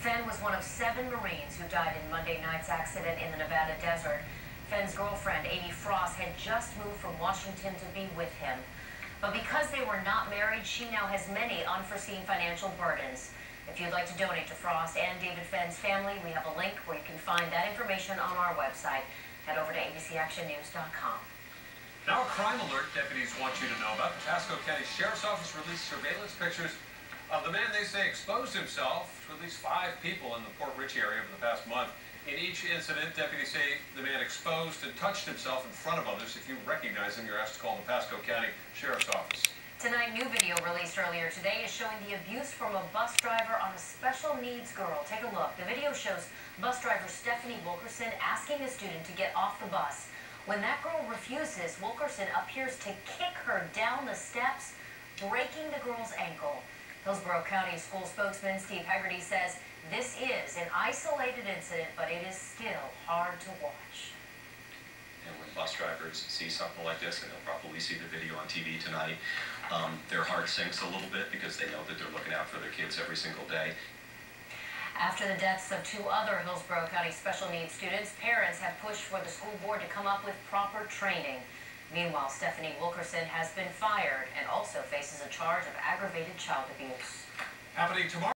Fenn was one of 7 Marines who died in Monday night's accident in the Nevada desert. Fenn's girlfriend, Amy Frost, had just moved from Washington to be with him. But because they were not married, she now has many unforeseen financial burdens. If you'd like to donate to Frost and David Fenn's family, we have a link where you can find that information on our website. Head over to abcactionnews.com. Now a crime alert deputies want you to know about. The Pasco County Sheriff's Office released surveillance pictures of the man they say exposed himself to at least 5 people in the Port Richey area over the past month. In each incident, deputies say the man exposed and touched himself in front of others. If you recognize him, you're asked to call the Pasco County Sheriff's Office. Tonight, new video released earlier today is showing the abuse from a bus driver on a special needs girl. Take a look. The video shows bus driver Stephanie Wilkerson asking a student to get off the bus. When that girl refuses, Wilkerson appears to kick her down the steps, breaking the girl's ankle. Hillsborough County school spokesman Steve Hegarty says this is an isolated incident, but it is still hard to watch. And when bus drivers see something like this, and they'll probably see the video on TV tonight, their heart sinks a little bit because they know that they're looking out for their kids every single day. After the deaths of 2 other Hillsborough County special needs students, parents have pushed for the school board to come up with proper training. Meanwhile, Stephanie Wilkerson has been fired and also faces a charge of aggravated child abuse. Happening tomorrow.